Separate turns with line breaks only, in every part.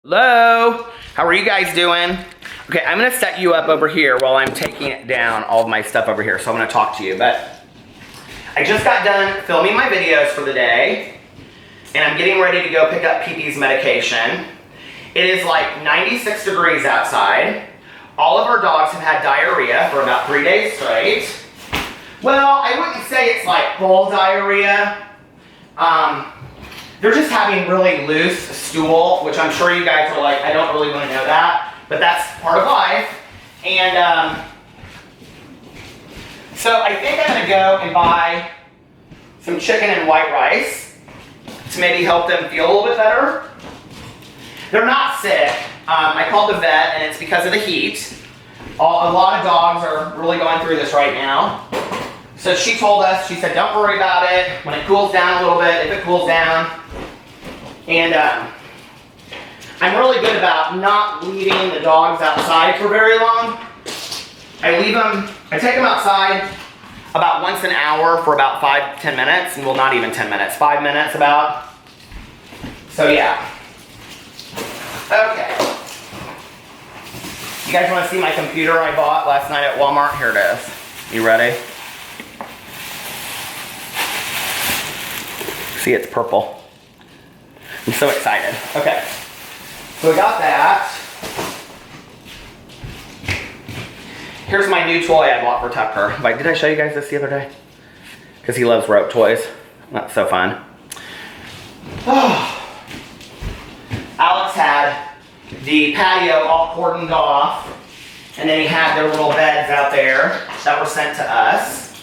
Hello, how are you guys doing? Okay, I'm gonna set you up over here while I'm taking down all of my stuff over here, so I'm gonna talk to you, but I just got done filming my videos for the day, and I'm getting ready to go pick up PP's medication. It is like 96 degrees outside. All of our dogs have had diarrhea for about 3 days straight. Well, I wouldn't say it's like full diarrhea. They're just having really loose stool, which I'm sure you guys are like, I don't really want to know that, but that's part of life. And so I think I'm going to go and buy some chicken and white rice to maybe help them feel a little bit better. They're not sick. I called the vet, and it's because of the heat. A lot of dogs are really going through this right now. So she told us, she said, don't worry about it. When it cools down a little bit, if it cools down. And I'm really good about not leaving the dogs outside for very long. I take them outside about once an hour for about 5-10 minutes. And well, not even 10 minutes, 5 minutes about. So yeah. Okay. You guys want to see my computer I bought last night at Walmart? Here it is. You ready? See, it's purple. I'm so excited. Okay, so we got that. Here's my new toy I bought for Tucker. Did I show you guys this the other day? Because he loves rope toys. That's so fun. Oh. Alex had the patio all cordoned off, and then he had their little beds out there that were sent to us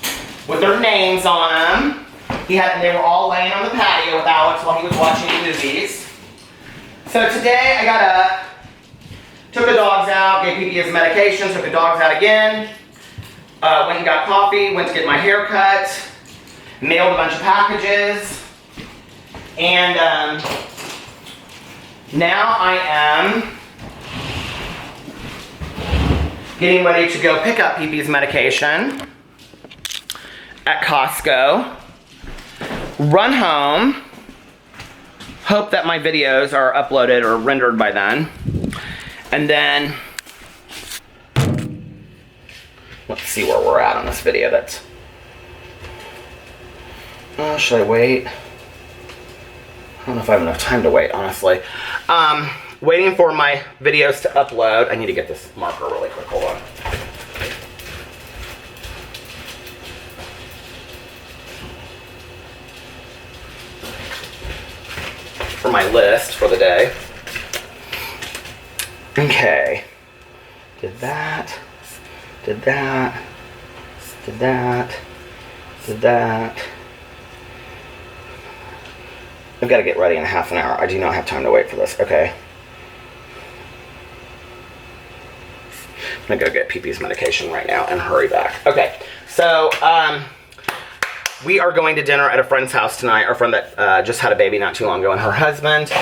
with their names on them. They were all laying on the patio with Alex while he was watching movies. So today I got up, took the dogs out, gave PP his medication, took the dogs out again, went and got coffee, went to get my hair cut, mailed a bunch of packages, and now I am getting ready to go pick up PP's medication at Costco. Run home, hope that my videos are uploaded or rendered by then, and then let's see where we're at on this video. Should I wait? I don't know if I have enough time to wait, honestly. Waiting for my videos to upload. I need to get this marker really quick, hold on. For my list for the day. Okay. Did that. Did that. Did that. Did that. I've got to get ready in a half an hour. I do not have time to wait for this. Okay. I'm going to go get PP's medication right now and hurry back. Okay. So, we are going to dinner at a friend's house tonight. Our friend that just had a baby not too long ago, and her husband.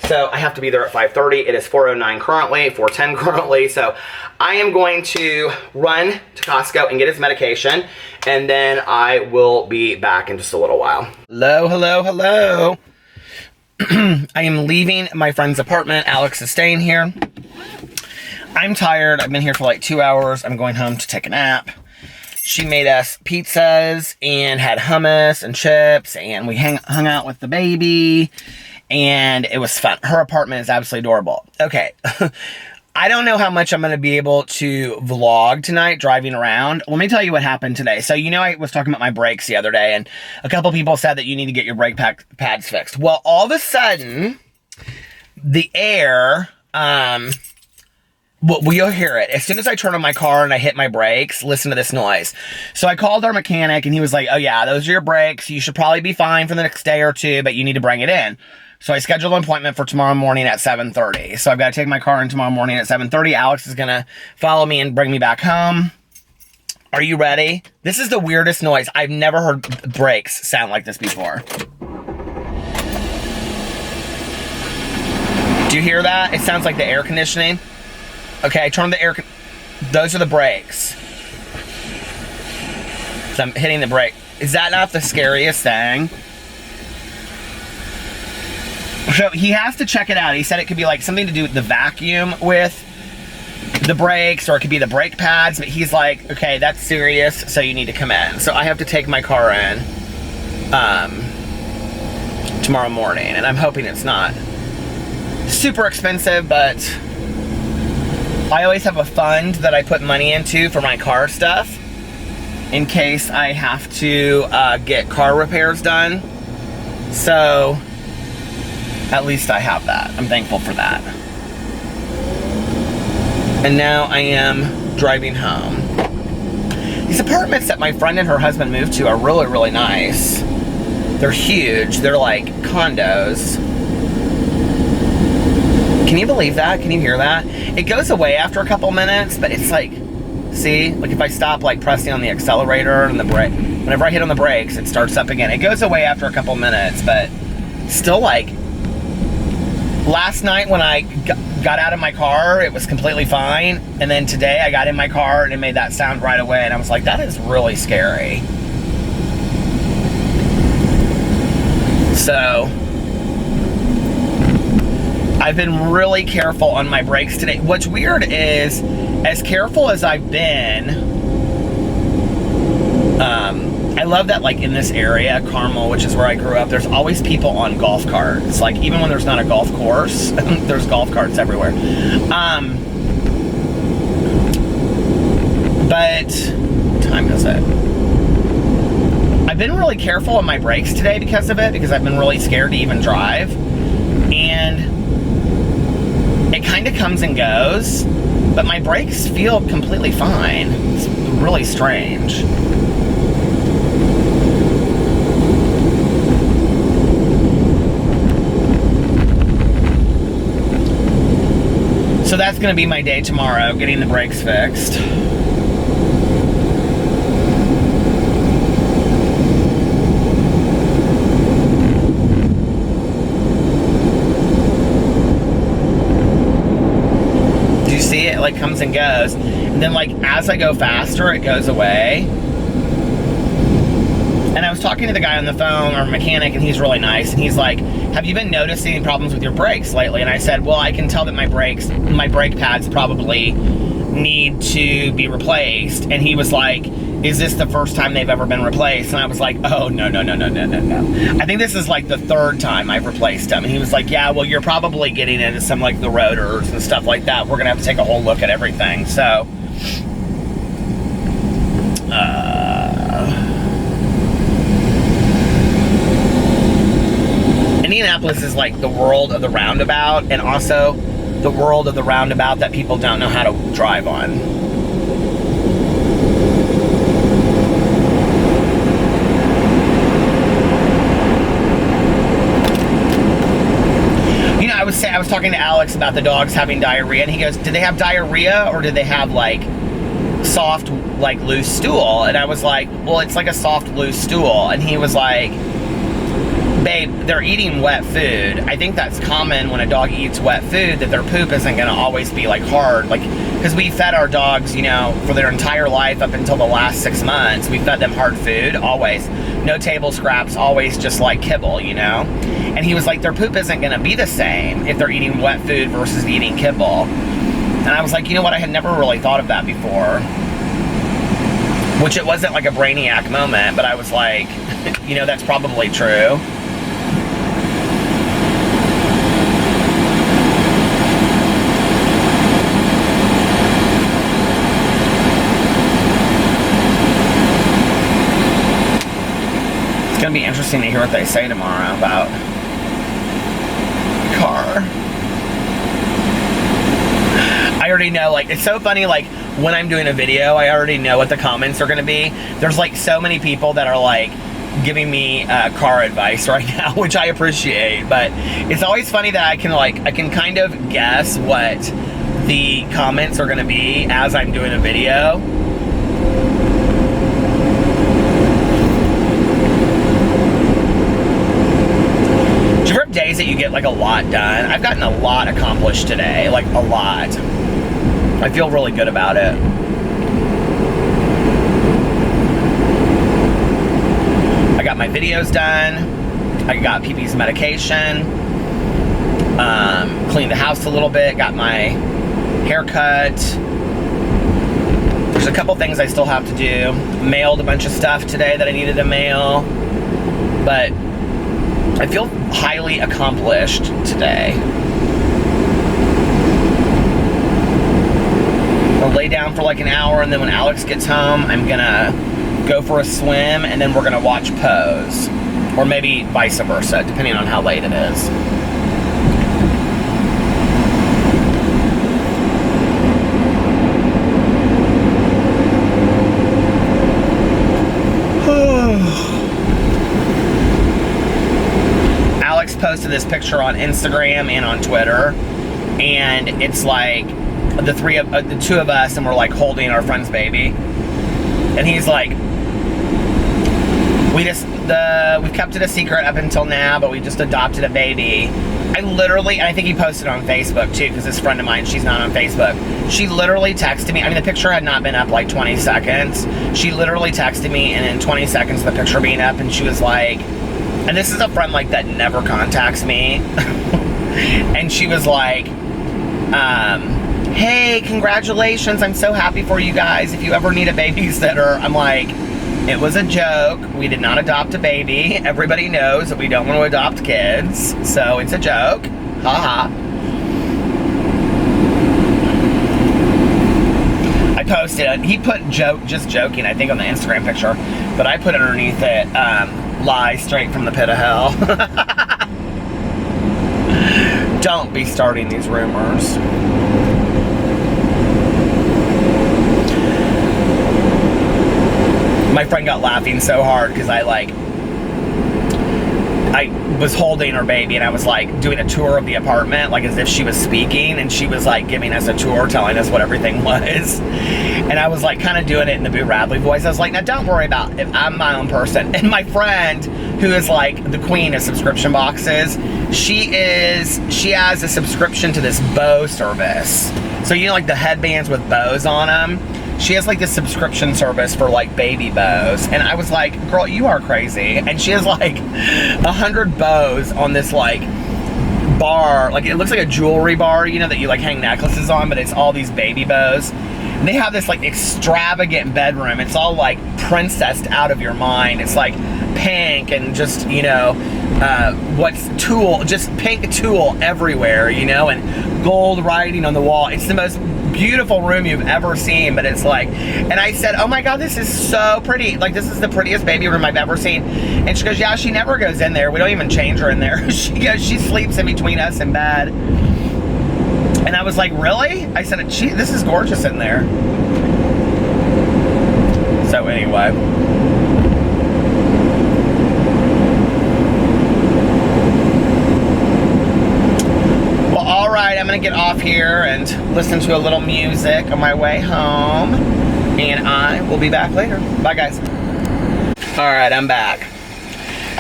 So I have to be there at 5:30. It is 4:09 currently, 4:10 currently. So I am going to run to Costco and get his medication, and then I will be back in just a little while. Hello, hello, hello. I am leaving my friend's apartment. Alex is staying here. I'm tired. I've been here for like 2 hours. I'm going home to take a nap. She made us pizzas and had hummus and chips, and we hung out with the baby, and it was fun. Her apartment is absolutely adorable. Okay, I don't know how much I'm going to be able to vlog tonight driving around. Let me tell you what happened today. So, I was talking about my brakes the other day, and a couple people said that you need to get your brake pads fixed. Well, all of a sudden, the air... Well, you'll hear it. As soon as I turn on my car and I hit my brakes, listen to this noise. So I called our mechanic, and he was like, oh yeah, those are your brakes. You should probably be fine for the next day or two, but you need to bring it in. So I scheduled an appointment for tomorrow morning at 7:30. So I've got to take my car in tomorrow morning at 7:30. Alex is going to follow me and bring me back home. Are you ready? This is the weirdest noise. I've never heard brakes sound like this before. Do you hear that? It sounds like the air conditioning. Okay, I turned the air. Those are the brakes. So I'm hitting the brake. Is that not the scariest thing? So he has to check it out. He said it could be like something to do with the vacuum with the brakes, or it could be the brake pads, but he's like, okay, that's serious, so you need to come in. So I have to take my car in tomorrow morning, and I'm hoping it's not super expensive, but I always have a fund that I put money into for my car stuff in case I have to get car repairs done. So at least I have that. I'm thankful for that. And now I am driving home. These apartments that my friend and her husband moved to are really, really nice. They're huge. They're like condos. Can you believe that? Can you hear that? It goes away after a couple minutes, but it's like, see? Like if I stop like pressing on the accelerator and the brake, whenever I hit on the brakes, it starts up again. It goes away after a couple minutes, but still like, last night when I got out of my car, it was completely fine. And then today I got in my car and it made that sound right away. And I was like, that is really scary. So I've been really careful on my brakes today. What's weird is, as careful as I've been, I love that like in this area, Carmel, which is where I grew up, there's always people on golf carts. Like even when there's not a golf course, there's golf carts everywhere. But, what time is it? I've been really careful on my brakes today because of it, because I've been really scared to even drive. And it kind of comes and goes, but my brakes feel completely fine. It's really strange. So that's going to be my day tomorrow, getting the brakes fixed. Do you see it? It like comes and goes. And then like as I go faster, it goes away. And I was talking to the guy on the phone, or mechanic, and he's really nice. And he's like, have you been noticing any problems with your brakes lately? And I said, well, I can tell that my brake pads probably need to be replaced. And he was like, is this the first time they've ever been replaced? And I was like, oh, no. I think this is like the third time I've replaced them. And he was like, yeah, well, you're probably getting into some like the rotors and stuff like that. We're gonna have to take a whole look at everything. So, Indianapolis is like the world of the roundabout, and also the world of the roundabout that people don't know how to drive on. You know, I was talking to Alex about the dogs having diarrhea, and he goes, did they have diarrhea or did they have like soft, like loose stool? And I was like, well, it's like a soft, loose stool. And he was like, babe, they're eating wet food. I think that's common when a dog eats wet food, that their poop isn't going to always be like hard. Like, because we fed our dogs, you know, for their entire life up until the last 6 months, we fed them hard food, always. No table scraps, always just like kibble, you know? And he was like, their poop isn't going to be the same if they're eating wet food versus eating kibble. And I was like, you know what? I had never really thought of that before. Which it wasn't like a brainiac moment, but I was like, you know, that's probably true. It's gonna be interesting to hear what they say tomorrow about the car. I already know, like, it's so funny, like, when I'm doing a video, I already know what the comments are gonna be. There's like so many people that are like giving me car advice right now, which I appreciate, but it's always funny that I can kind of guess what the comments are gonna be as I'm doing a video. Do you ever have days that you get like a lot done? I've gotten a lot accomplished today, like a lot. I feel really good about it. I got my videos done. I got PP's medication. Cleaned the house a little bit, got my hair cut. There's a couple things I still have to do. Mailed a bunch of stuff today that I needed to mail. But I feel highly accomplished today. I'll lay down for like an hour, and then when Alex gets home, I'm gonna go for a swim, and then we're gonna watch Pose. Or maybe vice versa, depending on how late it is. Alex posted this picture on Instagram and on Twitter, and it's like the two of us, and we're like holding our friend's baby, and he's like, we've kept it a secret up until now, but we just adopted a baby. I think he posted on Facebook too, because this friend of mine, she's not on Facebook. She literally texted me. I mean, the picture had not been up like 20 seconds. She literally texted me, and in 20 seconds, the picture being up, and she was like, and this is a friend like that never contacts me. And she was like, hey, congratulations. I'm so happy for you guys. If you ever need a babysitter. I'm like, it was a joke. We did not adopt a baby. Everybody knows that we don't want to adopt kids. So it's a joke. Haha. I posted, he put just joking, I think, on the Instagram picture. But I put underneath it, lie straight from the pit of hell. Don't be starting these rumors. My friend got laughing so hard because I was holding her baby, and I was like doing a tour of the apartment, like as if she was speaking, and she was like giving us a tour, telling us what everything was. And I was like kind of doing it in the Boo Radley voice. I was like, now don't worry about it. I'm my own person. And my friend, who is like the queen of subscription boxes, she has a subscription to this bow service. So you know, like the headbands with bows on them. She has like this subscription service for like baby bows. And I was like, girl, you are crazy. And she has like 100 bows on this like bar. Like it looks like a jewelry bar, you know, that you like hang necklaces on, but it's all these baby bows. And they have this like extravagant bedroom. It's all like princessed out of your mind. It's like pink and just, you know, just pink tulle everywhere, you know, and gold writing on the wall. It's the most beautiful room you've ever seen. But it's like, and I said, oh my god, this is so pretty, like this is the prettiest baby room I've ever seen. And she goes, yeah, she never goes in there, we don't even change her in there. She goes, she sleeps in between us in bed. And I was like, really? I said, this is gorgeous in there. So anyway, I'm gonna get off here and listen to a little music on my way home, and I will be back later. Bye, guys. All right, I'm back.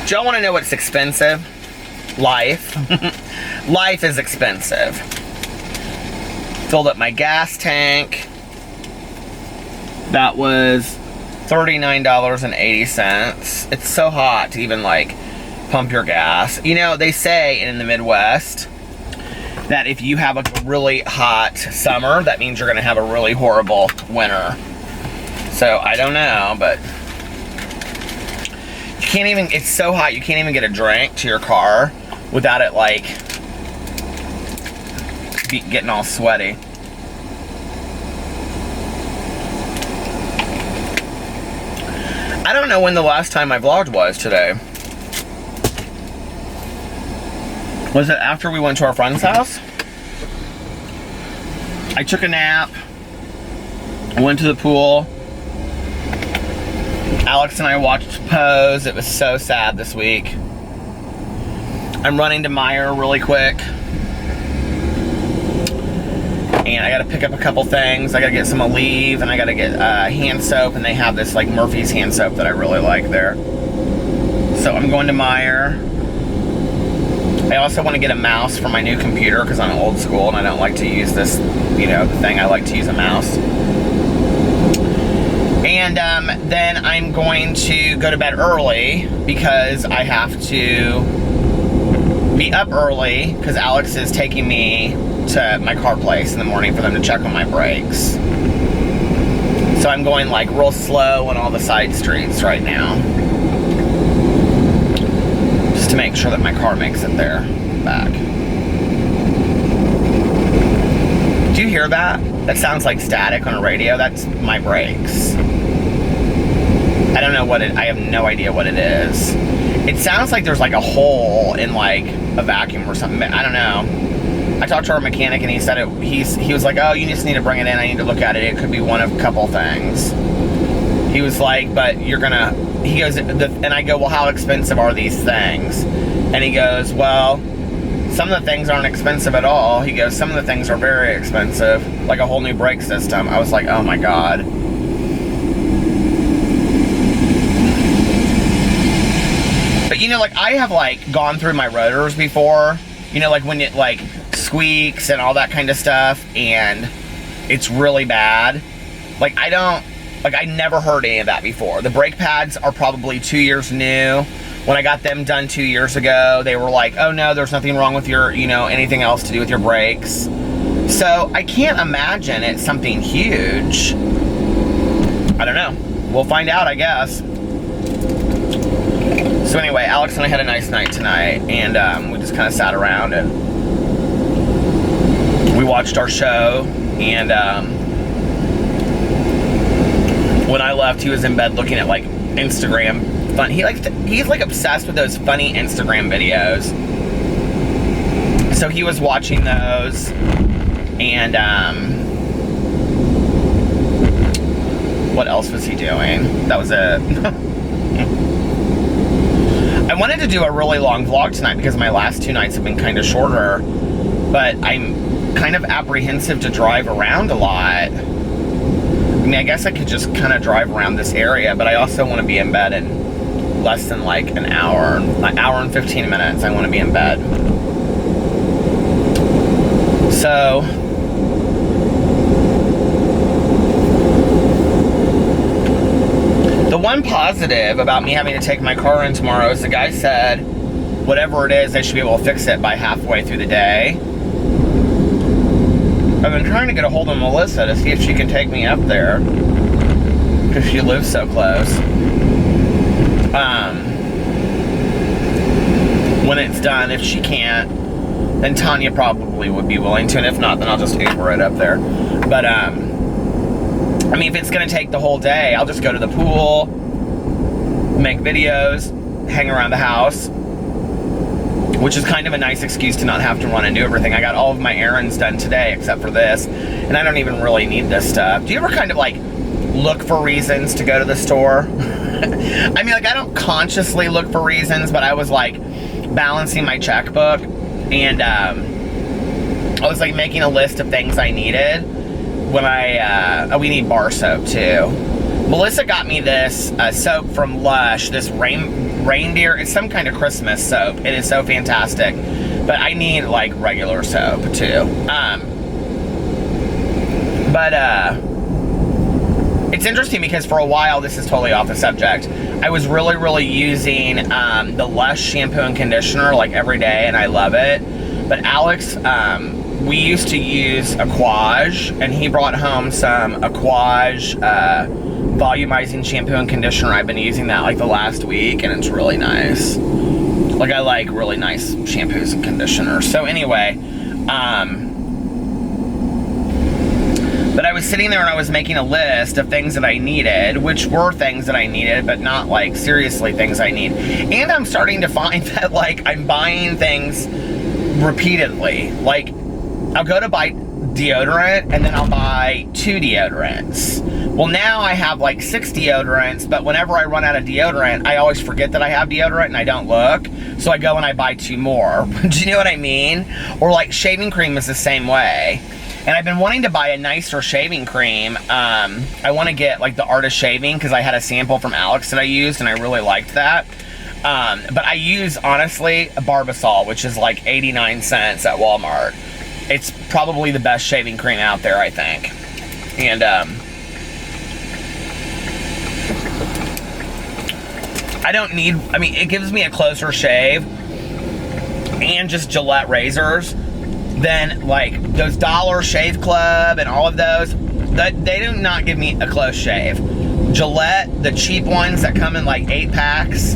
Do y'all want to know what's expensive? Life. Life is expensive. Filled up my gas tank. That was $39.80. It's so hot to even like pump your gas. You know, they say in the Midwest that if you have a really hot summer, that means you're gonna have a really horrible winter. So I don't know, but you can't even, it's so hot, you can't even get a drink to your car without it like getting all sweaty. I don't know when the last time I vlogged was today. Was it after we went to our friend's house? I took a nap. I went to the pool. Alex and I watched Pose. It was so sad this week. I'm running to Meijer really quick. And I gotta pick up a couple things. I gotta get some Aleve, and I gotta get hand soap, and they have this like Murphy's hand soap that I really like there. So I'm going to Meijer. I also want to get a mouse for my new computer because I'm old school and I don't like to use this, you know, the thing. I like to use a mouse. And then I'm going to go to bed early because I have to be up early because Alex is taking me to my car place in the morning for them to check on my brakes. So I'm going like real slow on all the side streets right now, just to make sure that my car makes it there, back. Do you hear that? That sounds like static on a radio. That's my brakes. I don't know what I have no idea what it is. It sounds like there's like a hole in like a vacuum or something. I don't know. I talked to our mechanic and he said he was like, oh, you just need to bring it in. I need to look at it. It could be one of a couple things. He was like, but you're gonna, he goes, and I go, well, how expensive are these things? And he goes, well, some of the things aren't expensive at all. He goes, some of the things are very expensive, like a whole new brake system. I was like, oh my God. But you know, like I have like gone through my rotors before, you know, like when it like squeaks and all that kind of stuff and it's really bad. Like I never heard any of that before. The brake pads are probably 2 years new. When I got them done 2 years ago, they were like, oh no, there's nothing wrong with your, you know, anything else to do with your brakes. So I can't imagine it's something huge. I don't know. We'll find out, I guess. So anyway, Alex and I had a nice night tonight, and we just kind of sat around and we watched our show, and when I left, he was in bed looking at like Instagram fun. He's like obsessed with those funny Instagram videos. So he was watching those, and what else was he doing? That was it. I wanted to do a really long vlog tonight because my last 2 nights have been kind of shorter, but I'm kind of apprehensive to drive around a lot. I mean, I guess I could just kind of drive around this area, but I also want to be in bed in less than like an hour and 15 minutes. I want to be in bed. So the one positive about me having to take my car in tomorrow is the guy said whatever it is, they should be able to fix it by halfway through the day. I've been trying to get a hold of Melissa to see if she can take me up there because she lives so close. When it's done, if she can't, then Tanya probably would be willing to, and if not, then I'll just Uber it up there. But I mean, if it's gonna take the whole day, I'll just go to the pool, make videos, hang around the house, which is kind of a nice excuse to not have to run and do everything. I got all of my errands done today except for this, and I don't even really need this stuff. Do you ever kind of like look for reasons to go to the store? I mean, like I don't consciously look for reasons, but I was like balancing my checkbook, and I was like making a list of things I needed. When we need bar soap too. Melissa got me this soap from Lush, this reindeer, it's some kind of Christmas soap. It is so fantastic, but I need like regular soap too. It's interesting because for a while, this is totally off the subject, I was really using the Lush shampoo and conditioner like every day, and I love it. But Alex, we used to use Aquage, and he brought home some Aquage volumizing shampoo and conditioner. I've been using that like the last week, and it's really nice. Like I like really nice shampoos and conditioners. So anyway, but I was sitting there and I was making a list of things that I needed, which were things that I needed, but not like seriously things I need. And I'm starting to find that like I'm buying things repeatedly. Like I'll go to buy deodorant and then I'll buy 2 deodorants. Well, now I have like 6 deodorants, but whenever I run out of deodorant, I always forget that I have deodorant and I don't look. So I go and I buy 2 more. Do you know what I mean? Or like shaving cream is the same way. And I've been wanting to buy a nicer shaving cream. I want to get like the Artist Shaving because I had a sample from Alex that I used and I really liked that. But I use, honestly, a Barbasol, which is like 89 cents at Walmart. It's probably the best shaving cream out there, I think. And I don't need, I mean, it gives me a closer shave, and just Gillette razors, then like those Dollar Shave Club and all of those, they do not give me a close shave. Gillette, the cheap ones that come in like 8 packs,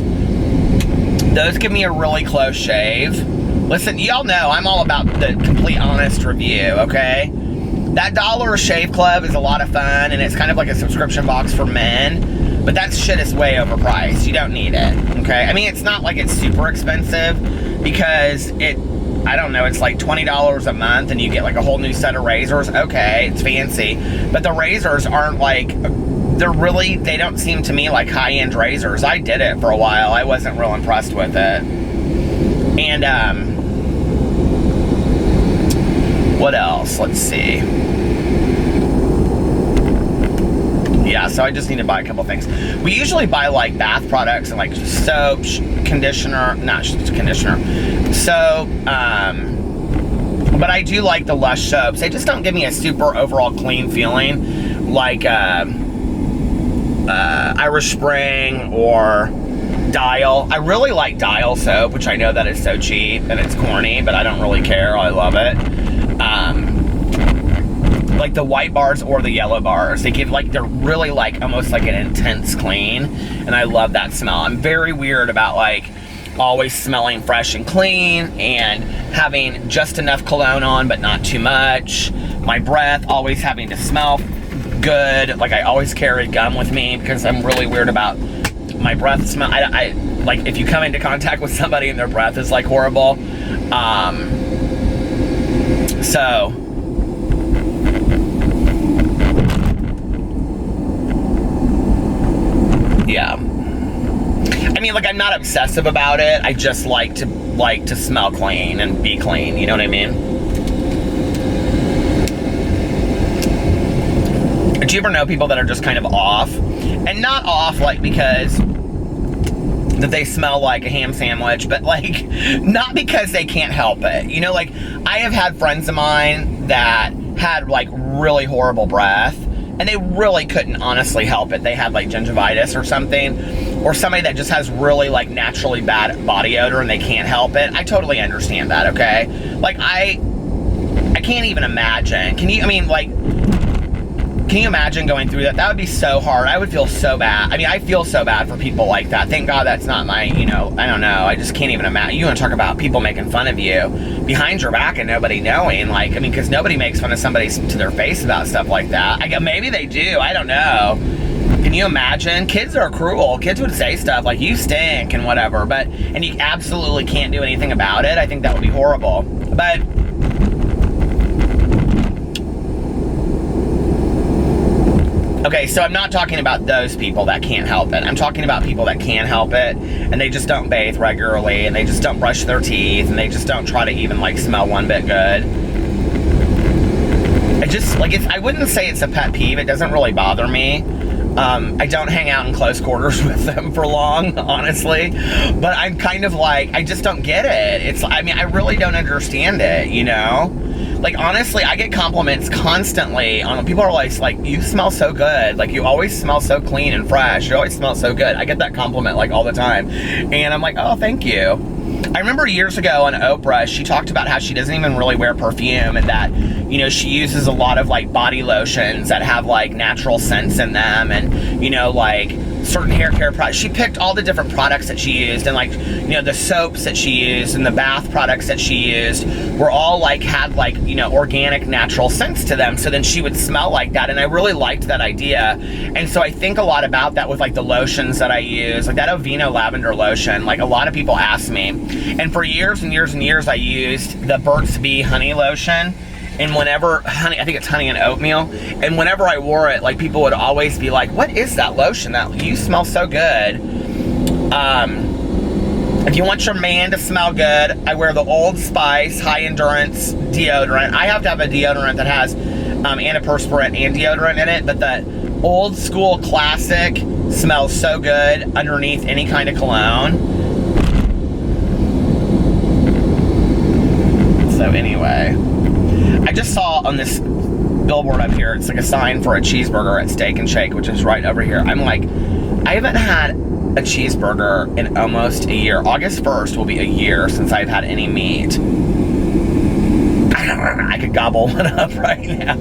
those give me a really close shave. Listen, y'all know I'm all about the complete honest review, okay? That Dollar Shave Club is a lot of fun, and it's kind of like a subscription box for men, but that shit is way overpriced. You don't need it, okay? I mean, it's not like it's super expensive, because I don't know, it's like $20 a month, and you get like a whole new set of razors. Okay, it's fancy, but the razors aren't like, they don't seem to me like high-end razors. I did it for a while. I wasn't real impressed with it. And, what else? Let's see. Yeah, so I just need to buy a couple things. We usually buy like bath products and like soap, soap, but I do like the Lush soaps. They just don't give me a super overall clean feeling like Irish Spring or Dial. I really like Dial soap, which I know that is so cheap and it's corny, but I don't really care. I love it. Like the white bars or the yellow bars, they're really like almost like an intense clean, and I love that smell. I'm very weird about like always smelling fresh and clean and having just enough cologne on but not too much. My breath always having to smell good. Like I always carry gum with me because I'm really weird about my breath smell. I like if you come into contact with somebody and their breath is like horrible. So yeah, I mean, like I'm not obsessive about it. I just like to smell clean and be clean. You know what I mean? Do you ever know people that are just kind of off, and not off like because that they smell like a ham sandwich, but like not because they can't help it. You know, like I have had friends of mine that had like really horrible breath, and they really couldn't honestly help it. They had like gingivitis or something, or somebody that just has really like naturally bad body odor and they can't help it. I totally understand that, okay? Like I can't even imagine. Can you imagine going through that? That would be so hard. I would feel so bad. I mean, I feel so bad for people like that. Thank God that's not my, I don't know. I just can't even imagine. You want to talk about people making fun of you behind your back and nobody knowing. Like, I mean, because nobody makes fun of somebody to their face about stuff like that. Maybe they do. I don't know. Can you imagine? Kids are cruel. Kids would say stuff like, you stink and whatever. And you absolutely can't do anything about it. I think that would be horrible. But okay, so I'm not talking about those people that can't help it. I'm talking about people that can help it, and they just don't bathe regularly, and they just don't brush their teeth, and they just don't try to even like smell one bit good. I wouldn't say it's a pet peeve. It doesn't really bother me. I don't hang out in close quarters with them for long, honestly, but I'm kind of like, I just don't get it. I really don't understand it, you know? Like, honestly, I get compliments constantly on people are always like, you smell so good. Like, you always smell so clean and fresh. You always smell so good. I get that compliment like all the time. And I'm like, oh, thank you. I remember years ago on Oprah, she talked about how she doesn't even really wear perfume, and that, she uses a lot of like body lotions that have like natural scents in them, and, like certain hair care products. She picked all the different products that she used, and like, the soaps that she used and the bath products that she used were all like, had like, organic natural scents to them. So then she would smell like that. And I really liked that idea. And so I think a lot about that with like the lotions that I use, like that Aveeno lavender lotion. Like a lot of people ask me, and for years and years and years, I used the Burt's Bee honey lotion. And whenever, I think it's honey and oatmeal, and whenever I wore it, like people would always be like, what is that lotion? That you smell so good. If you want your man to smell good, I wear the Old Spice high endurance deodorant. I have to have a deodorant that has antiperspirant and deodorant in it, but the old school classic smells so good underneath any kind of cologne. So anyway, I just saw on this billboard up here, it's like a sign for a cheeseburger at Steak and Shake, which is right over here. I'm like, I haven't had a cheeseburger in almost a year. August 1st will be a year since I've had any meat. I could gobble one up right now.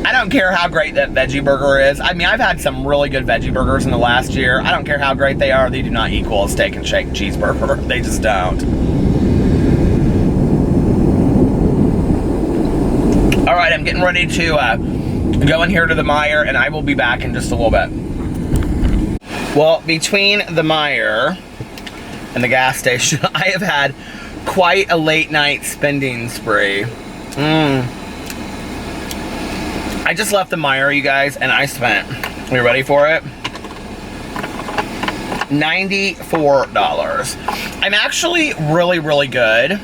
I don't care how great that veggie burger is. I mean, I've had some really good veggie burgers in the last year. I don't care how great they are. They do not equal a steak and shake cheeseburger. They just don't. All right, I'm getting ready to go in here to the Meijer, and I will be back in just a little bit. Well, between the Meijer and the gas station, I have had quite a late night spending spree. I just left the Meijer, you guys, and I spent, are you ready for it? $94. I'm actually really, really good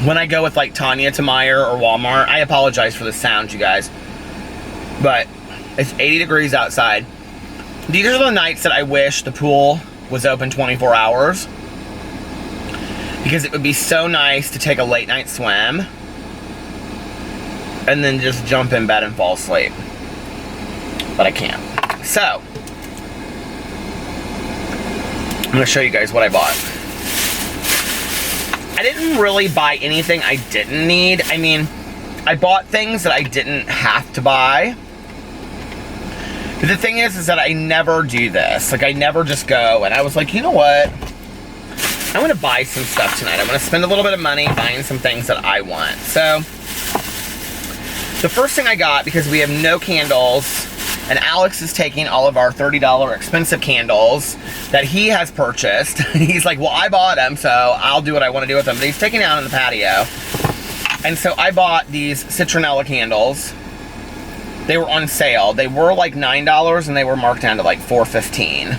when I go with like Tanya to Meijer or Walmart. I apologize for the sound, you guys, but it's 80 degrees outside. These are the nights that I wish the pool was open 24 hours. Because it would be so nice to take a late night swim and then just jump in bed and fall asleep. But I can't. So, I'm going to show you guys what I bought. I didn't really buy anything I didn't need. I mean, I bought things that I didn't have to buy. But the thing is that I never do this. Like, I never just go and I was like, you know what? I want to buy some stuff tonight. I want to spend a little bit of money buying some things that I want. So, the first thing I got, because we have no candles, and Alex is taking all of our $30 expensive candles that he has purchased. He's like, well, I bought them, so I'll do what I want to do with them. But he's taking them out on the patio. And so I bought these citronella candles. They were on sale. They were like $9, and they were marked down to like $4.15.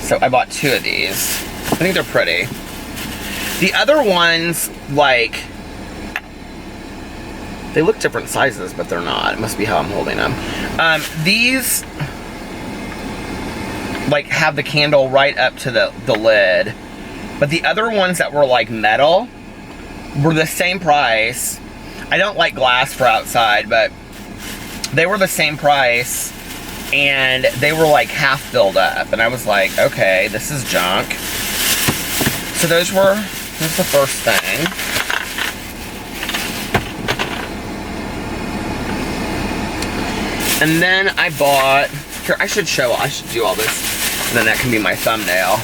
So I bought 2 of these. I think they're pretty. The other ones, like, they look different sizes, but they're not. It must be how I'm holding them. These, like, have the candle right up to the lid. But the other ones that were, like, metal were the same price. I don't like glass for outside, but they were the same price. And they were, like, half filled up. And I was like, okay, this is junk. So here's the first thing. And then I bought, here, I should do all this, and then that can be my thumbnail.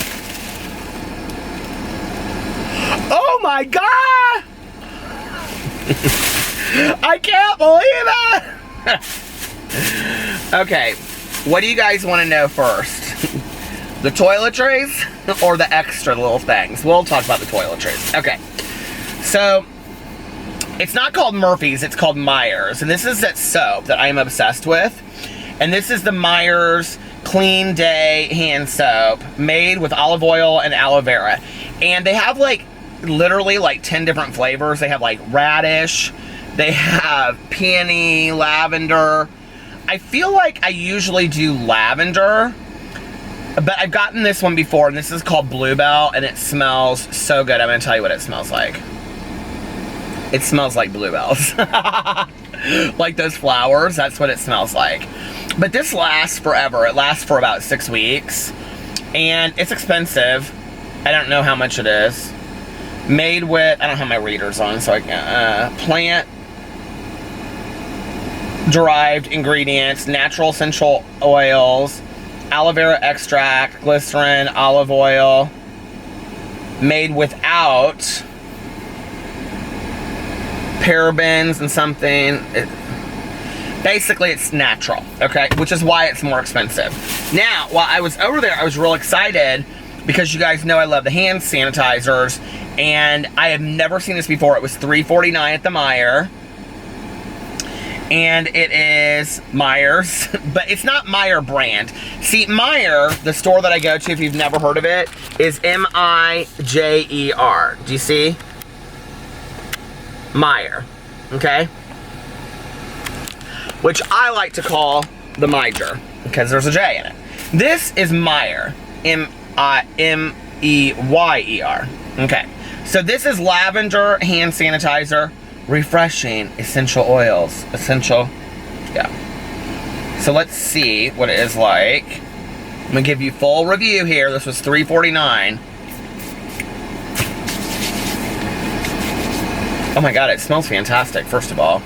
Oh my God! I can't believe it! Okay, what do you guys want to know first? The toiletries or the extra little things? We'll talk about the toiletries. Okay, so it's not called Murphy's, it's called Meijer's. And this is that soap that I am obsessed with. And this is the Meijer's Clean Day hand soap made with olive oil and aloe vera. And they have like literally like 10 different flavors. They have like radish, they have peony, lavender. I feel like I usually do lavender, but I've gotten this one before, and this is called Bluebell, and it smells so good. I'm gonna tell you what it smells like. It smells like bluebells. Like those flowers, that's what it smells like. But this lasts forever. It lasts for about 6 weeks. And it's expensive. I don't know how much it is. Made with, I don't have my readers on, so I can, plant derived ingredients, natural essential oils, aloe vera extract, glycerin, olive oil, made without parabens and something. Basically, it's natural, okay? Which is why it's more expensive. Now, while I was over there, I was real excited because you guys know I love the hand sanitizers, and I have never seen this before. It was $3.49 at the Meijer. And it is Meijer's, but it's not Meijer brand. See, Meijer, the store that I go to, if you've never heard of it, is M-I-J-E-R. Do you see? Meijer, okay? Which I like to call the Meijer, because there's a J in it. This is Meijer, M-I-M-E-Y-E-R. Okay, so this is lavender hand sanitizer. Refreshing essential oils. Yeah. So let's see what it is like. I'm gonna give you full review here. This was $3.49. Oh my God, it smells fantastic, first of all.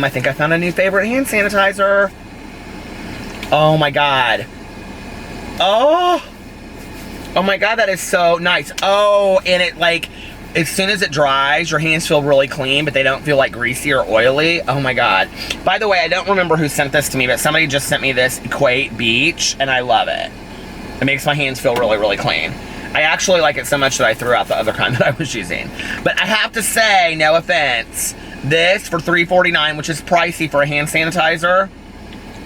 I think I found a new favorite hand sanitizer. Oh my God. Oh my God, that is so nice. Oh, and it like, as soon as it dries, your hands feel really clean, but they don't feel like greasy or oily. Oh my God. By the way, I don't remember who sent this to me, but somebody just sent me this Equate Beach, and I love it. It makes my hands feel really, really clean. I actually like it so much that I threw out the other kind that I was using. But I have to say, no offense, this for $3.49, which is pricey for a hand sanitizer,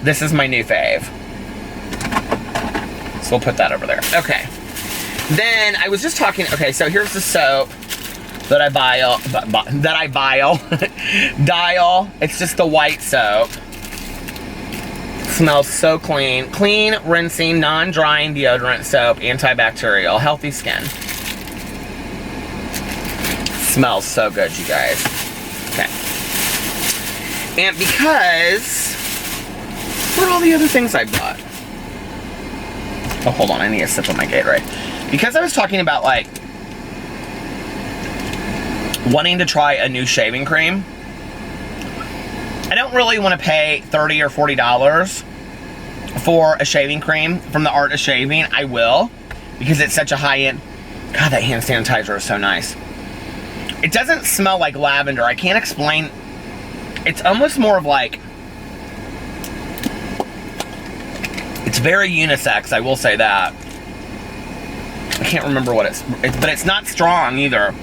this is my new fave. So we'll put that over there. Okay. Then I was just talking, okay, so here's the soap that I dial. It's just the white soap. Smells so clean. Clean, rinsing, non-drying deodorant soap, antibacterial, healthy skin. Smells so good, you guys. Okay. And because, what are all the other things I bought? Oh, hold on, I need a sip of my Gatorade. Because I was talking about, like, wanting to try a new shaving cream, I don't really want to pay $30 or $40 for a shaving cream from the Art of Shaving. I will, because it's such a high-end. God, that hand sanitizer is so nice. It doesn't smell like lavender. I can't explain. It's almost more of like, it's very unisex, I will say that. I can't remember what it's but it's not strong either.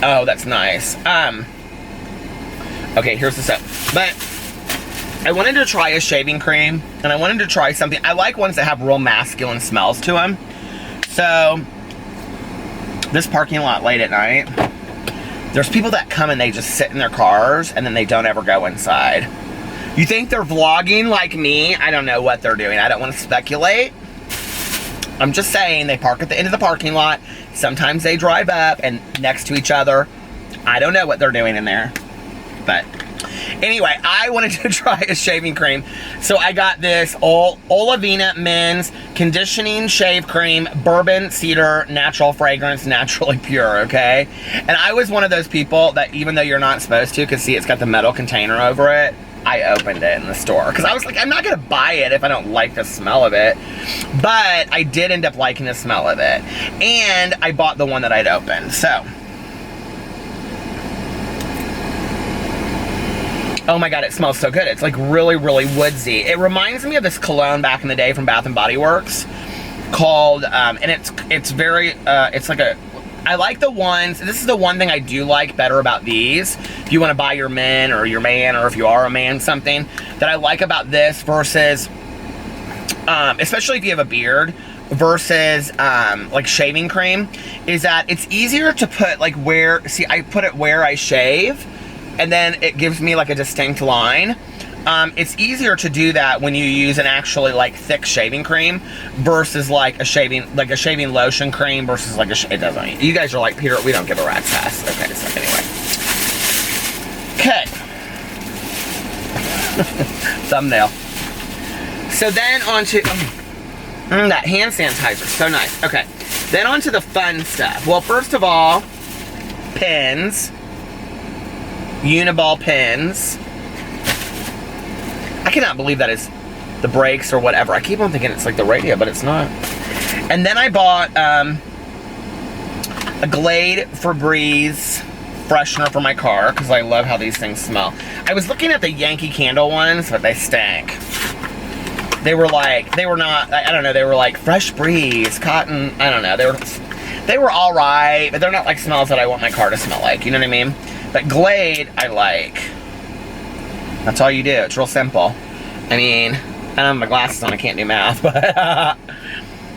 Oh, that's nice. Okay, here's the soap. But I wanted to try a shaving cream, and I wanted to try something. I like ones that have real masculine smells to them. So, this parking lot late at night, there's people that come and they just sit in their cars, and then they don't ever go inside. You think they're vlogging like me? I don't know what they're doing. I don't want to speculate. I'm just saying, they park at the end of the parking lot. Sometimes they drive up and next to each other. I don't know what they're doing in there. But anyway, I wanted to try a shaving cream. So I got this Olivina Men's Conditioning Shave Cream, Bourbon Cedar, Natural Fragrance, Naturally Pure, okay? And I was one of those people that, even though you're not supposed to, because see, it's got the metal container over it, I opened it in the store. Because I was like, I'm not going to buy it if I don't like the smell of it. But I did end up liking the smell of it. And I bought the one that I'd opened. So, oh my God, it smells so good. It's like really, really woodsy. It reminds me of this cologne back in the day from Bath and Body Works called, and it's very, it's like a, I like the ones, this is the one thing I do like better about these. If you want to buy your men or your man, or if you are a man, something that I like about this versus, especially if you have a beard, versus like shaving cream, is that it's easier to put like where, see, I put it where I shave, and then it gives me like a distinct line. It's easier to do that when you use an actually like thick shaving cream versus like a shaving lotion cream versus like it doesn't. You guys are like, Peter, we don't give a rat's ass. Okay, so anyway. Okay. Thumbnail. So then on to that hand sanitizer, so nice. Okay, then on to the fun stuff. Well, first of all, pins. Uniball pins. I cannot believe that is the brakes or whatever. I keep on thinking it's like the radio, but it's not. And then I bought a Glade Febreze freshener for my car because I love how these things smell. I was looking at the Yankee Candle ones, but they stank. They were like, they were not, I don't know, they were like fresh breeze, cotton, I don't know. They were all right, but they're not like smells that I want my car to smell like, you know what I mean? But Glade, I like. That's all you do. It's real simple. I mean, I don't have my glasses on. I can't do math, but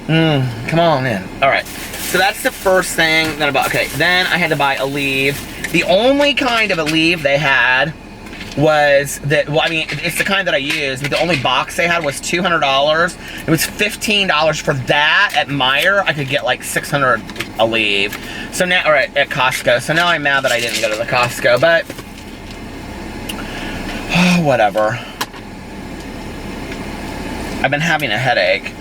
come on in. All right. So that's the first thing that I bought. Okay. Then I had to buy a leave. The only kind of a leave they had was that. Well, I mean, it's the kind that I use, but the only box they had was $200. It was $15 for that at Meijer. I could get like $600 a leave. So now, or at Costco. So now I'm mad that I didn't go to the Costco, but. whatever. I've been having a headache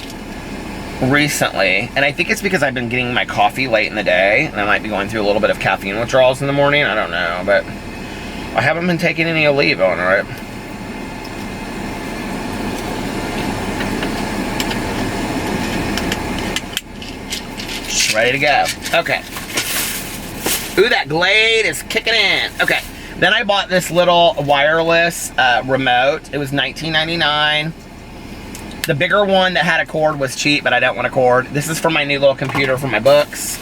recently, and I think it's because I've been getting my coffee late in the day, and I might be going through a little bit of caffeine withdrawals in the morning. I don't know, but I haven't been taking any Aleve on it. Just ready to go. Okay. Ooh, that Glade is kicking in. Okay. Then I bought this little wireless remote. It was $19.99. The bigger one that had a cord was cheap, but I don't want a cord. This is for my new little computer for my books.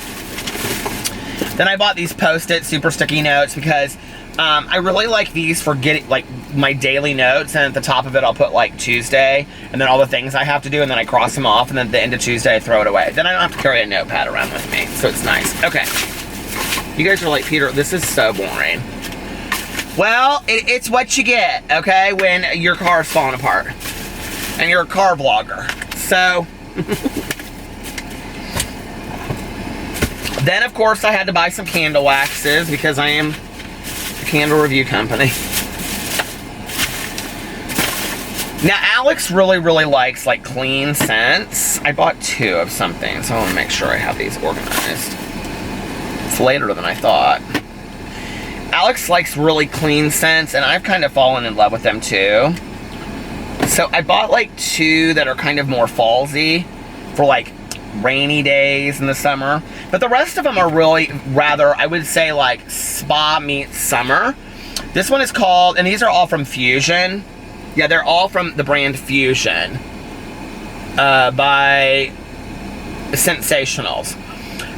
Then I bought these Post-it super sticky notes because I really like these for getting like my daily notes, and at the top of it I'll put like Tuesday and then all the things I have to do, and then I cross them off, and then at the end of Tuesday I throw it away. Then I don't have to carry a notepad around with me, so it's nice. Okay. You guys are like, Peter, this is so boring. Well, it's what you get, okay, when your car's falling apart. And you're a car vlogger. So, then of course I had to buy some candle waxes because I am a candle review company. Now Alex really likes like clean scents. I bought 2 of something, so I want to make sure I have these organized. It's later than I thought. Alex likes really clean scents, and I've kind of fallen in love with them too. So I bought like 2 that are kind of more fallsy for like rainy days in the summer. But the rest of them are really rather, I would say, like spa meets summer. This one is called, and these are all from Fusion. Yeah, they're all from the brand Fusion by Sensationals.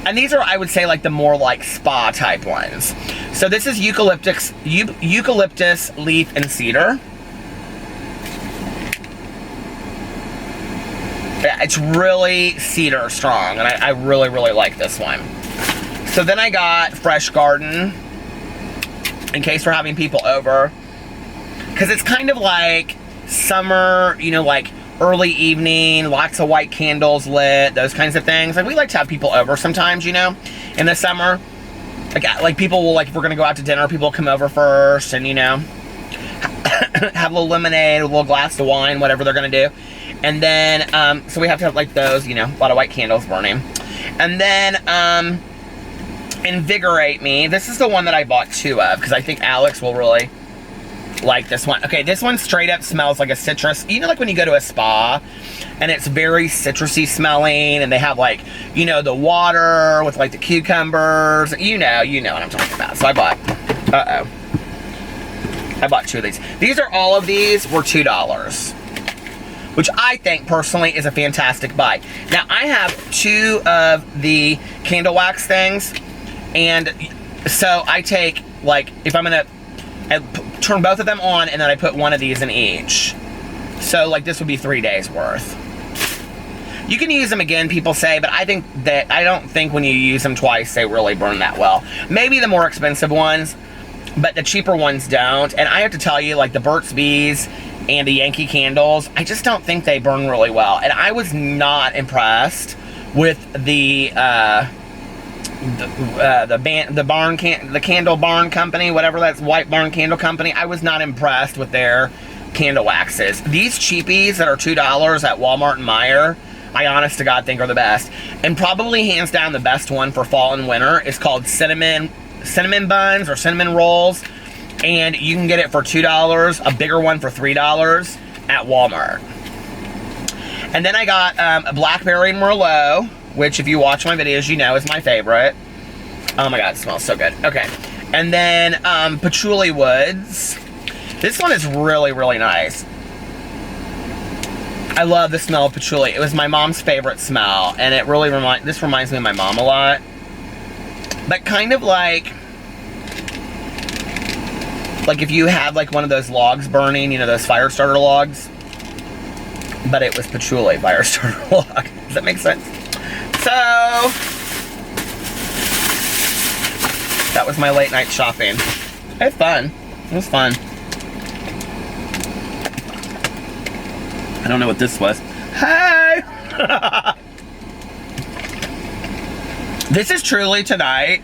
And these are, I would say, like the more like spa type ones. So this is eucalyptus leaf and cedar. Yeah, it's really cedar strong, and I really like this one. So then I got Fresh Garden, in case we're having people over. Because it's kind of like summer, you know, like early evening, lots of white candles lit, those kinds of things. Like, we like to have people over sometimes, you know, in the summer. Like people will, like, if we're going to go out to dinner, people will come over first and, you know, have a little lemonade, a little glass of wine, whatever they're going to do. And then, so we have to have, like, those, you know, a lot of white candles burning. And then, Invigorate Me. This is the one that I bought 2 of, because I think Alex will really like this one. Okay, this one straight up smells like a citrus. You know, like when you go to a spa, and it's very citrusy smelling, and they have, like, you know, the water with, like, the cucumbers. You know what I'm talking about. So I bought, I bought 2 of these. All of these were $2. Which I think, personally, is a fantastic buy. Now, I have 2 of the candle wax things, and so I take, like, if I'm going to turn both of them on, and then I put 1 of these in each. So, like, this would be 3 days worth. You can use them again, people say, but I don't think when you use them twice, they really burn that well. Maybe the more expensive ones, but the cheaper ones don't. And I have to tell you, like, the Burt's Bees and the Yankee candles, I just don't think they burn really well. And I was not impressed with the Candle Barn Company, whatever that's, White Barn Candle Company. I was not impressed with their candle waxes. These cheapies that are $2 at Walmart and Meijer, I honest to God think are the best. And probably hands down the best one for fall and winter is called cinnamon buns or cinnamon rolls. And you can get it for $2, a bigger one for $3 at Walmart. And then I got a Blackberry Merlot, which if you watch my videos, you know is my favorite. Oh my God, it smells so good. Okay. And then Patchouli Woods. This one is really nice. I love the smell of patchouli. It was my mom's favorite smell, and it really this reminds me of my mom a lot. But kind of like if you had like one of those logs burning, you know, those fire starter logs, but it was patchouli fire starter log. Does that make sense? So that was my late night shopping. I had fun. It was fun. I don't know what this was. Hey! This is truly tonight,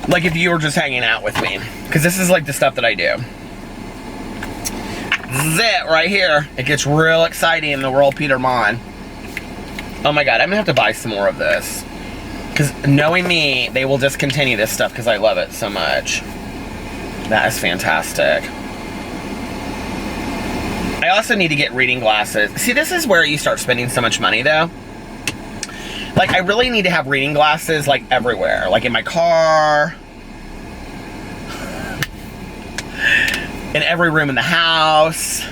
like if you were just hanging out with me. Because this is like the stuff that I do. This is it right here. It gets real exciting in the world Peter Monn. Oh my God, I'm gonna have to buy some more of this. Because knowing me, they will discontinue this stuff because I love it so much. That is fantastic. I also need to get reading glasses. See, this is where you start spending so much money though. Like, I really need to have reading glasses like everywhere. Like in my car. In every room in the house.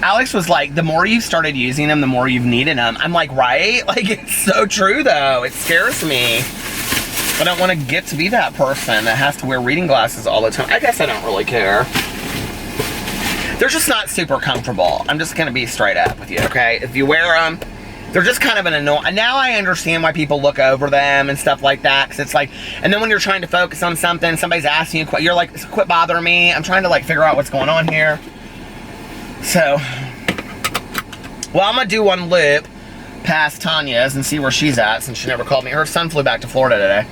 Alex was like, the more you've started using them, the more you've needed them. I'm like, right? Like, it's so true though. It scares me. I don't want to get to be that person that has to wear reading glasses all the time. I guess I don't really care. They're just not super comfortable. I'm just going to be straight up with you, okay? If you wear them, they're just kind of an annoying. Now I understand why people look over them and stuff like that. Because it's like, and then when you're trying to focus on something, somebody's asking you, you're like, quit bothering me. I'm trying to like figure out what's going on here. So, well, I'm going to do one loop past Tanya's and see where she's at since she never called me. Her son flew back to Florida today.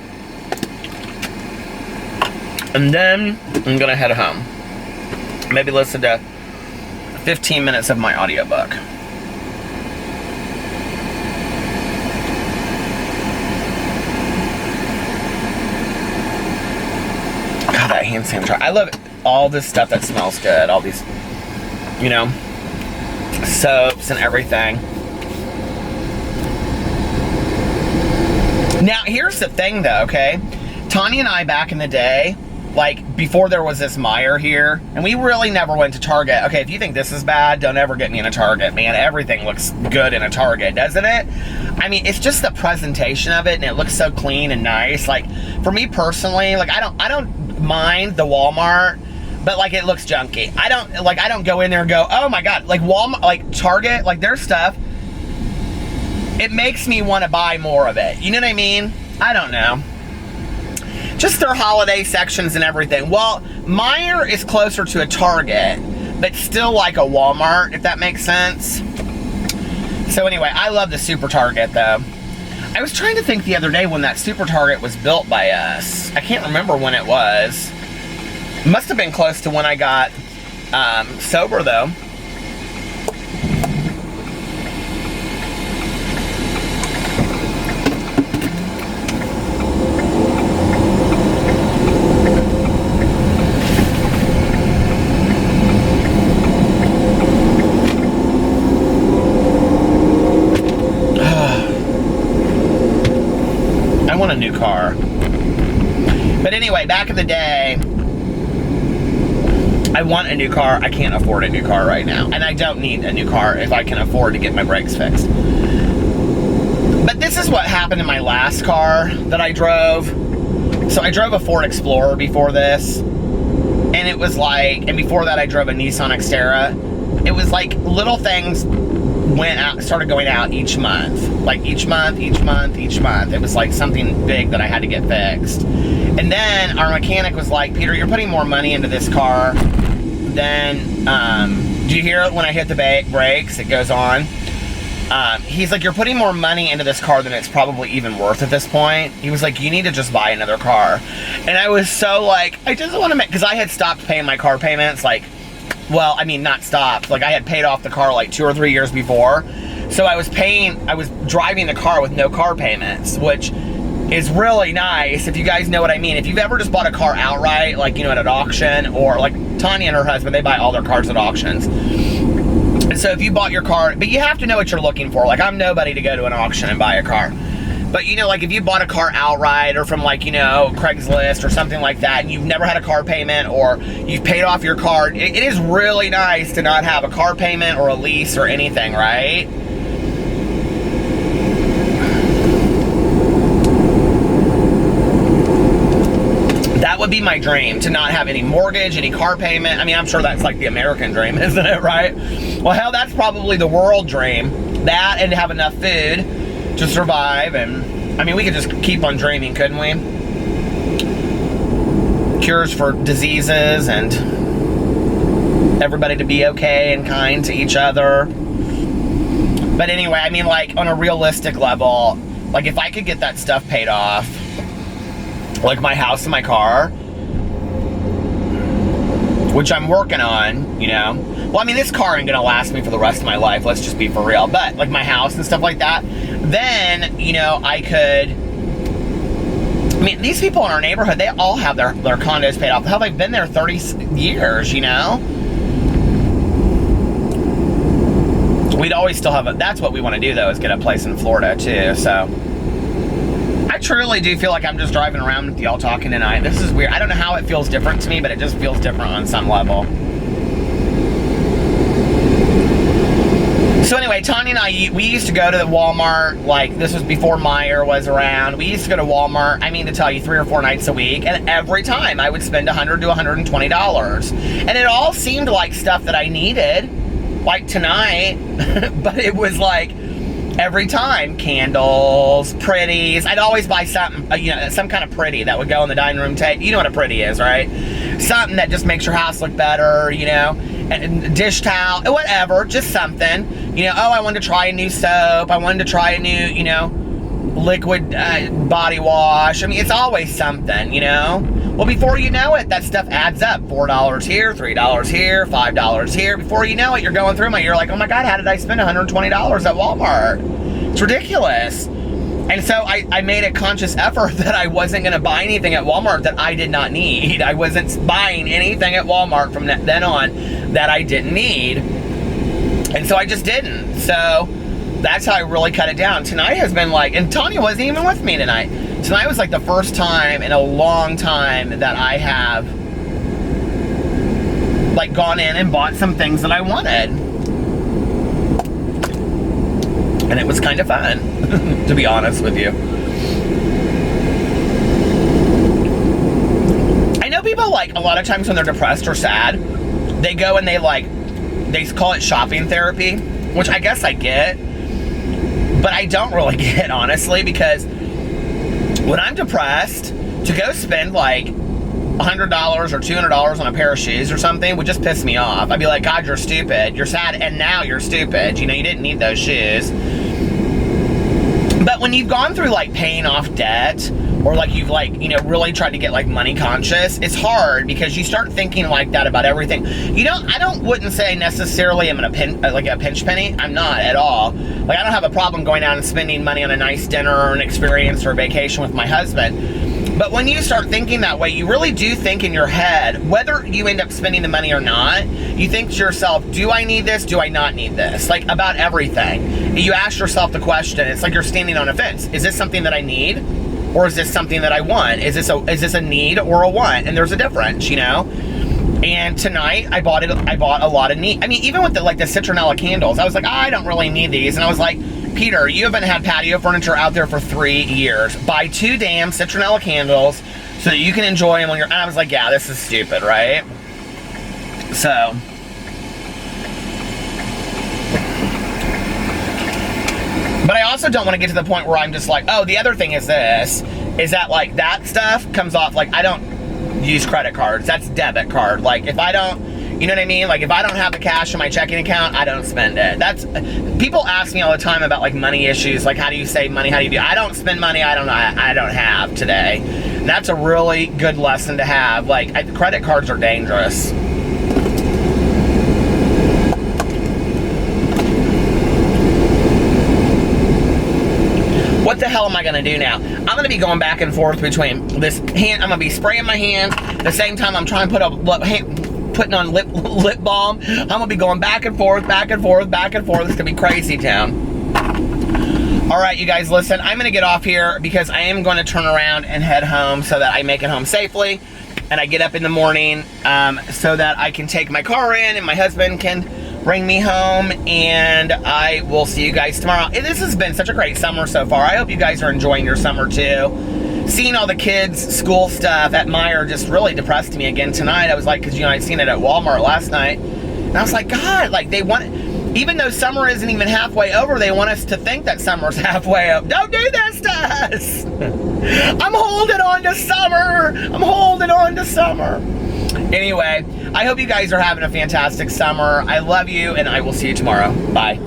And then I'm going to head home. Maybe listen to 15 minutes of my audiobook. God, that hand sanitizer. I love all this stuff that smells good. All these, you know, soaps and everything. Now, here's the thing though, okay? Tanya and I back in the day, like before there was this Meijer here, and we really never went to Target. Okay, if you think this is bad, don't ever get me in a Target, man. Everything looks good in a Target, doesn't it? I mean, it's just the presentation of it, and it looks so clean and nice. Like, for me personally, like I don't mind the Walmart, but like it looks junky. I don't go in there and go, oh my God, like Walmart, like Target, like their stuff, it makes me want to buy more of it. You know what I mean? I don't know. Just their holiday sections and everything. Well, Meijer is closer to a Target, but still like a Walmart, if that makes sense. So anyway, I love the Super Target though. I was trying to think the other day when that Super Target was built by us. I can't remember when it was. It must have been close to when I got sober though. I want a new car. But anyway, back in the day, I want a new car. I can't afford a new car right now. And I don't need a new car if I can afford to get my brakes fixed. But this is what happened in my last car that I drove. So I drove a Ford Explorer before this. And it was like, and before that I drove a Nissan Xterra. It was like little things started going out each month. Like each month. It was like something big that I had to get fixed. And then our mechanic was like, Peter, you're putting more money into this car than, do you hear it when I hit the brakes? It goes on. He's like, you're putting more money into this car than it's probably even worth at this point. He was like, you need to just buy another car. And I was so like, I just want to make, because I had stopped paying my car payments, like, well, I mean, not stopped. Like, I had paid off the car like 2 or 3 years before. So I was driving the car with no car payments, which is really nice if you guys know what I mean. If you've ever just bought a car outright, like, you know, at an auction, or like Tanya and her husband, they buy all their cars at auctions. And so if you bought your car, but you have to know what you're looking for. Like, I'm nobody to go to an auction and buy a car. But, you know, like if you bought a car outright or from like, you know, Craigslist or something like that, and you've never had a car payment or you've paid off your car, it is really nice to not have a car payment or a lease or anything, right? That would be my dream, to not have any mortgage, any car payment. I mean, I'm sure that's like the American dream, isn't it, right? Well, hell, that's probably the world dream. That and to have enough food to survive. And I mean, we could just keep on dreaming, couldn't we? Cures for diseases and everybody to be okay and kind to each other. But anyway, I mean, like on a realistic level, like if I could get that stuff paid off, like my house and my car, which I'm working on, you know. Well, I mean, this car ain't gonna last me for the rest of my life, let's just be for real. But like my house and stuff like that, then, you know, I could, I mean, these people in our neighborhood, they all have their condos paid off. Hell, they've been there 30 years, you know. We'd always still have that's what we want to do though, is get a place in Florida too. So I truly do feel like I'm just driving around with y'all talking tonight. This is weird. I don't know how it feels different to me, but it just feels different on some level. So anyway, Tanya and I, we used to go to the Walmart, like this was before Meijer was around. We used to go to Walmart, I mean to tell you, 3 or 4 nights a week, and every time I would spend $100 to $120. And it all seemed like stuff that I needed, like tonight, but it was like every time, candles, pretties. I'd always buy something, you know, some kind of pretty that would go on the dining room table. You know what a pretty is, right? Something that just makes your house look better, you know, and dish towel, whatever, just something. You know, oh, I wanted to try a new soap. I wanted to try a new, you know, liquid body wash. I mean, it's always something, you know. Well, before you know it, that stuff adds up. $4 here, $3 here, $5 here. Before you know it, you're going through you're like, oh my God, how did I spend $120 at Walmart? It's ridiculous. And so I made a conscious effort that I wasn't going to buy anything at Walmart that I did not need. I wasn't buying anything at Walmart from then on that I didn't need. And so I just didn't. So that's how I really cut it down. Tonight has been like, and Tanya wasn't even with me tonight. Tonight was like the first time in a long time that I have like gone in and bought some things that I wanted. And it was kind of fun, to be honest with you. I know people, like, a lot of times when they're depressed or sad, they go and they call it shopping therapy, which I guess I get, but I don't really get, honestly, because when I'm depressed, to go spend like $100 or $200 on a pair of shoes or something would just piss me off. I'd be like, God, you're stupid. You're sad, and now you're stupid. You know, you didn't need those shoes. But when you've gone through like paying off debt, or like you've like, you know, really tried to get like money conscious, it's hard because you start thinking like that about everything. You know, wouldn't say necessarily I'm like a pinch penny. I'm not at all. Like, I don't have a problem going out and spending money on a nice dinner or an experience or a vacation with my husband. But when you start thinking that way, you really do think in your head, whether you end up spending the money or not, you think to yourself, do I need this? Do I not need this? Like, about everything. You ask yourself the question. It's like you're standing on a fence. Is this something that I need? Or is this something that I want? Is this a need or a want? And there's a difference, you know? And tonight, I bought a lot of need. I mean, even with the citronella candles, I was like, I don't really need these. And I was like, Peter, you haven't had patio furniture out there for 3 years. Buy 2 damn citronella candles so that you can enjoy them when you're... And I was like, yeah, this is stupid, right? So... But I also don't want to get to the point where I'm just like, oh, the other thing is this, is that like that stuff comes off, like I don't use credit cards. That's debit card. Like if I don't, you know what I mean? Like if I don't have the cash in my checking account, I don't spend it. That's, people ask me all the time about like money issues. Like how do you save money? How do you do? I don't spend money I don't have today. And that's a really good lesson to have. Like credit cards are dangerous. What the hell am I gonna do now? I'm gonna be going back and forth between this hand. I'm gonna be spraying my hands at the same time I'm trying to putting on lip balm. I'm gonna be going back and forth, back and forth, back and forth. It's gonna be crazy town. All right, you guys, listen. I'm gonna get off here because I am going to turn around and head home so that I make it home safely, and I get up in the morning so that I can take my car in and my husband can bring me home, and I will see you guys tomorrow. This has been such a great summer so far. I hope you guys are enjoying your summer too. Seeing all the kids' school stuff at Meijer just really depressed me again tonight. I was like, because you know, I'd seen it at Walmart last night, and I was like, God, like they want, even though summer isn't even halfway over, they want us to think that summer's halfway up. Don't do this to us. I'm holding on to summer. I'm holding on to summer. Anyway, I hope you guys are having a fantastic summer. I love you, and I will see you tomorrow. Bye.